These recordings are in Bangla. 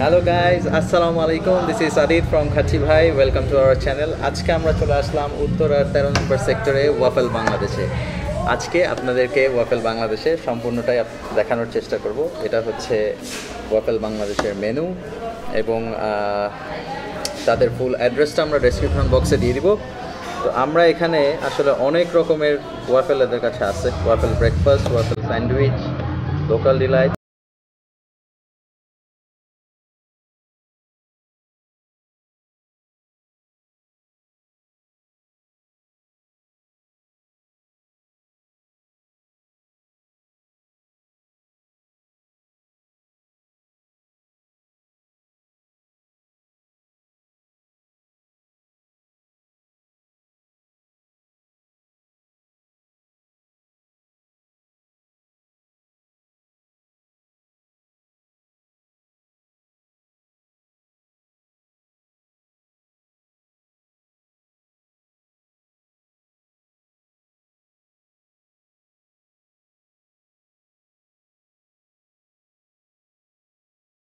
হ্যালো গাইজ, আসসালামু আলাইকুম। দিস ইজ আদিত ফ্রম খাচ্ছি ভাই। Welcome to our channel. আজকে আমরা চলে আসলাম উত্তরার 13 নম্বর সেক্টরে ওয়াফেল বাংলাদেশে। আজকে আপনাদেরকে ওয়াফেল বাংলাদেশে সম্পূর্ণটাই দেখানোর চেষ্টা করব। এটা হচ্ছে ওয়াফেল বাংলাদেশের মেনু এবং তাদের ফুল অ্যাড্রেসটা আমরা ডেসক্রিপশন বক্সে দিয়ে দিব। তো আমরা এখানে আসলে অনেক রকমের ওয়াফেল এদের কাছে আছে। Waffle breakfast, waffle sandwich, local delight.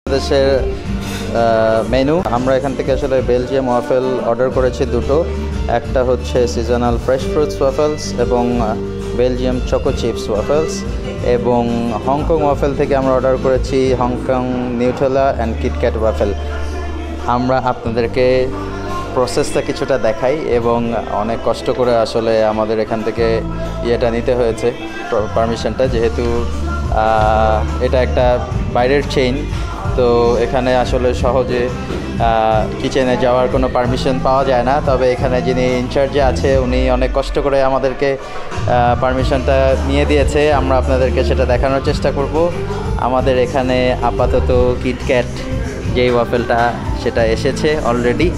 বাংলাদেশের মেনু আমরা এখান থেকে আসলে বেলজিয়াম ওয়াফেল অর্ডার করেছি দুটো। একটা হচ্ছে সিজনাল ফ্রেশ ফ্রুটস ওয়াফেলস এবং বেলজিয়াম চকো চিপস ওয়াফেলস, এবং হংকং ওয়াফেল থেকে আমরা অর্ডার করেছি Hong Kong Nutella and KitKat waffle. আমরা আপনাদেরকে প্রসেসটা কিছুটা দেখাই এবং অনেক কষ্ট করে আসলে আমাদের এখান থেকে ইয়েটা নিতে হয়েছে, পারমিশনটা, যেহেতু এটা একটা বাইরের চেইন। তো এখানে আসলে সহজে কিচেনে যাওয়ার কোনো পারমিশন পাওয়া যায় না। তবে এখানে যিনি ইনচার্জে আছে উনি অনেক কষ্ট করে আমাদেরকে পারমিশনটা নিয়ে দিয়েছে। আমরা আপনাদেরকে সেটা দেখানোর চেষ্টা করব। আমাদের এখানে আপাতত কিটক্যাট যেই ওয়াফেলটা সেটা এসেছে অলরেডি।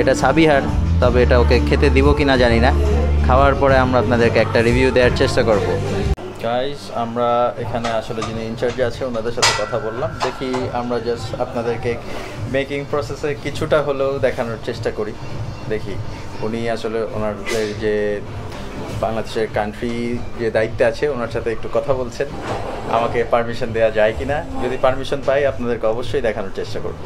এটা সাবিহার, তবে এটা ওকে খেতে দিব কি না জানি না। খাওয়ার পরে আমরা আপনাদেরকে একটা রিভিউ দেওয়ার চেষ্টা করব। গাইস, আমরা এখানে আসলে যিনি ইনচার্জে আছে ওনাদের সাথে কথা বললাম। দেখি আমরা জাস্ট আপনাদেরকে মেকিং প্রসেসে কিছুটা হলেও দেখানোর চেষ্টা করি। দেখি উনি আসলে ওনাদের যে বাংলাদেশের কান্ট্রি যে দায়িত্বে আছে ওনার সাথে একটু কথা বলছেন, আমাকে পারমিশন দেওয়া যায় কি না। যদি পারমিশন পাই আপনাদেরকে অবশ্যই দেখানোর চেষ্টা করব।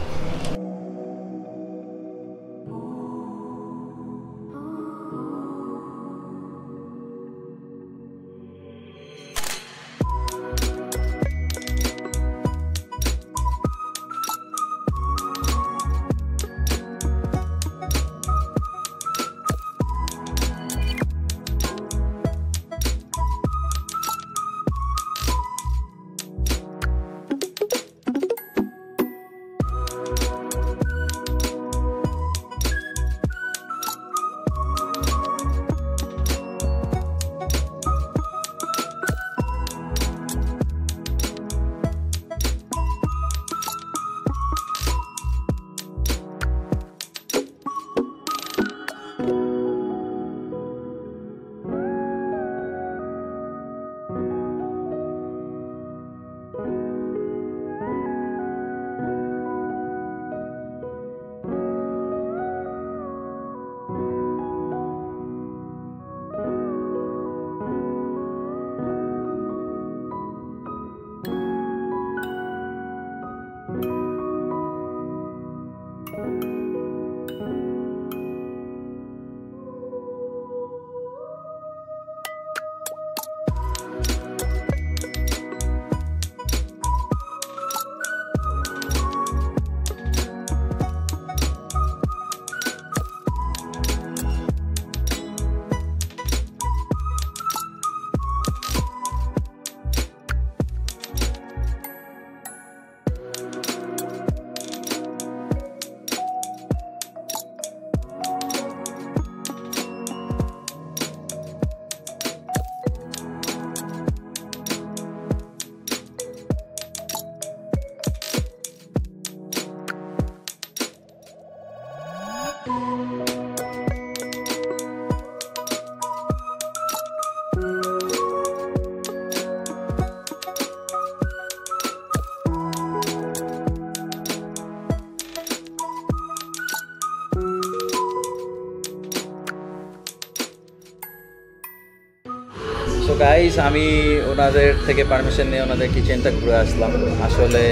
সো গাইস, আমি ওনাদের থেকে পারমিশন নিয়ে ওনাদের কিচেনটা ঘুরে আসলাম। আসলে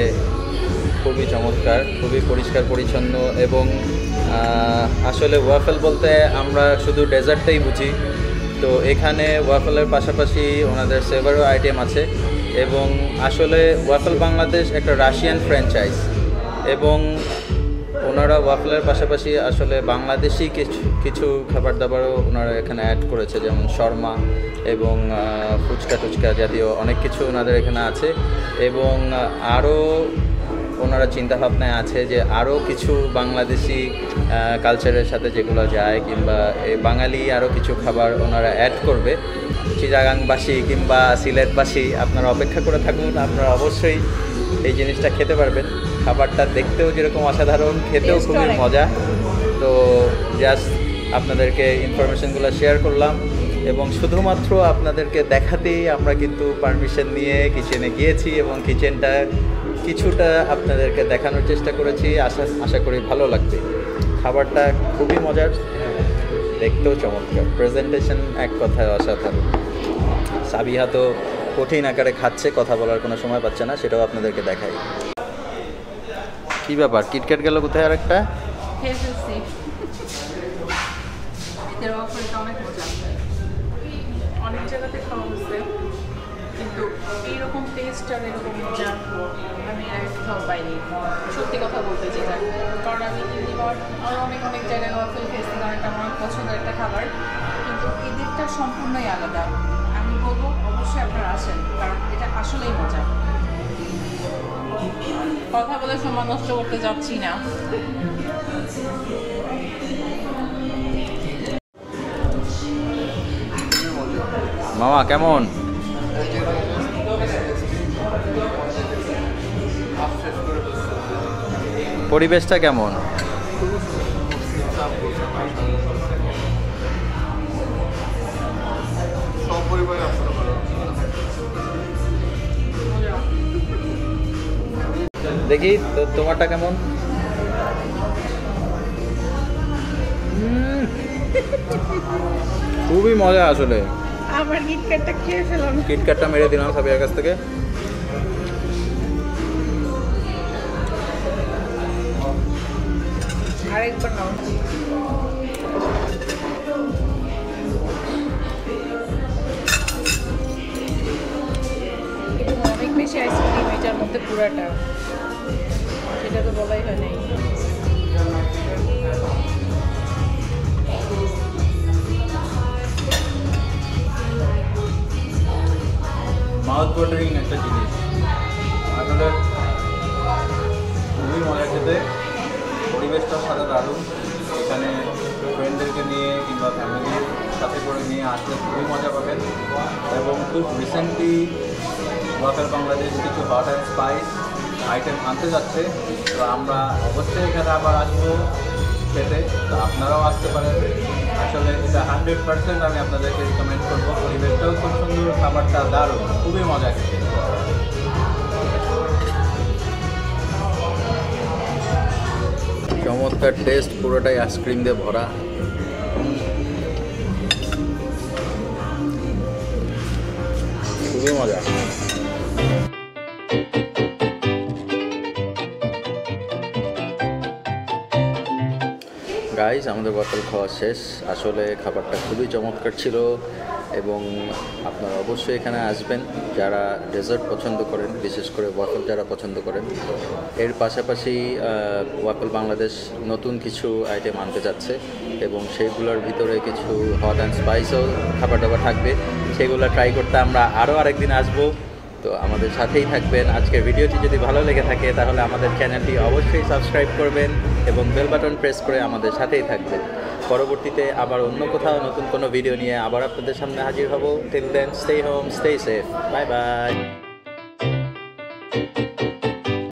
খুবই চমৎকার, খুবই পরিষ্কার পরিচ্ছন্ন এবং আসলে ওয়াফেল বলতে আমরা শুধু ডেজার্টটাই বুঝি, তো এখানে ওয়াফেলের পাশাপাশি ওনাদের সেভারও আইটেম আছে এবং আসলে ওয়াফেল বাংলাদেশ একটা রাশিয়ান ফ্র্যাঞ্চাইজ এবং ওনারা ওয়াফেলের পাশাপাশি আসলে বাংলাদেশি কিছু খাবার দাবারও ওনারা এখানে অ্যাড করেছে, যেমন শর্মা এবং ফুচকা টুচকা জাতীয় অনেক কিছু ওনাদের এখানে আছে এবং আরও ওনারা চিন্তাভাবনায় আছে যে আরও কিছু বাংলাদেশি কালচারের সাথে যেগুলো যায় কিংবা এই বাঙালি আরও কিছু খাবার ওনারা অ্যাড করবে। চিটাগাংবাসী কিংবা সিলেটবাসী আপনারা অপেক্ষা করে থাকুন, আপনারা অবশ্যই এই জিনিসটা খেতে পারবেন। খাবারটা দেখতেও যেরকম অসাধারণ, খেতেও খুবই মজা। তো জাস্ট আপনাদেরকে ইনফরমেশনগুলো শেয়ার করলাম এবং শুধুমাত্র আপনাদেরকে দেখাতেই আমরা কিন্তু পারমিশন নিয়ে কিচেনে গিয়েছি এবং কিচেনটা কিছুটা আপনাদেরকে দেখানোর চেষ্টা করেছি। আশা করি ভালো লাগবে। খাবারটা খুবই মজার, দেখতেও চমৎকার, প্রেজেন্টেশন এক কথায় অসাধারণ। সাবিহা তো কঠিন আকারে খাচ্ছে, কথা বলার কোনো সময় পাচ্ছে না, সেটাও আপনাদেরকে দেখাই। কী ব্যাপার, কিটক্যাট গেল কোথায়? আর একটা অনেক জায়গাতে খাওয়া হচ্ছে, কিন্তু এইরকম টেস্ট আর এরকম মজা আমি আর কোথাও পাইনি, সত্যি কথা বলতে যেটা। কারণ আমি ইউনিভার আর অনেক জায়গায় ওয়াফেল খেয়েছি, কারণ এটা আমার পছন্দের একটা খাবার, কিন্তু এদেরটা সম্পূর্ণই আলাদা। আমি বলবো অবশ্যই আপনারা আসেন, কারণ এটা আসলেই মজা। কথা বলে সময় নষ্ট করতে যাচ্ছি না। মামা কেমন? পরিবেশটা কেমন? দেখি তো তোমারটা কেমন? খুবই মজা আসলে। আমার কিটক্যাটটা খেয়ে ফেলাম, কিটক্যাটটা মেরে দিলাম সাবিয়ার কাছ থেকে। আরেকবার নাও। এবং অনেক বেশি আইসক্রিম এটার মধ্যে পুরাটা, সেটা তো বলাই হয় নাই। মাউথ ওয়াটারিং একটা জিনিস, আসলে খুবই মজা খেতে। পরিবেশটাও সাথে দারুণ। এখানে ফ্রেন্ডদেরকে নিয়ে কিংবা ফ্যামিলির সাথে করে নিয়ে আসলে খুবই মজা পাবেন। এবং খুব রিসেন্টলি ওয়াফেল বাংলাদেশ কিছু হট অ্যান্ড স্পাইস আইটেম আনতে যাচ্ছে, তো আমরা অবশ্যই এখানে আবার আসবো খেতে, তো আপনারাও আসতে পারেন। আসলে এটা 100% আমি আপনাদেরকে রিকমেন্ড করবো। পরিবেশটাও খুব সুন্দর, খাবারটা দারুণ, খুবই মজা খেতে। চমৎকার টেস্ট, পুরোটাই আইসক্রিম দিয়ে ভরা। খুবই মজা। গাইস, আমাদের ওয়াফেল খাওয়া শেষ। আসলে খাবারটা খুবই চমৎকার ছিল এবং আপনারা অবশ্যই এখানে আসবেন যারা ডেজার্ট পছন্দ করেন, বিশেষ করে ওয়াফেল যারা পছন্দ করেন। এর পাশাপাশি ওয়াফেল বাংলাদেশ নতুন কিছু আইটেম আনতে যাচ্ছে এবং সেইগুলোর ভিতরে কিছু হট অ্যান্ড স্পাইসও খাবার দাবার থাকবে। সেগুলো ট্রাই করতে আমরা আরও আরেকদিন আসবো, তো আমাদের সাথেই থাকবেন। আজকের ভিডিওটি যদি ভালো লেগে থাকে তাহলে আমাদের চ্যানেলটি অবশ্যই সাবস্ক্রাইব করবেন এবং বেল বাটন প্রেস করে আমাদের সাথেই থাকবেন। পরবর্তীতে আবার অন্য কোথাও নতুন কোনো ভিডিও নিয়ে আবার আপনাদের সামনে হাজির হব। Till then, stay home, stay safe, bye by.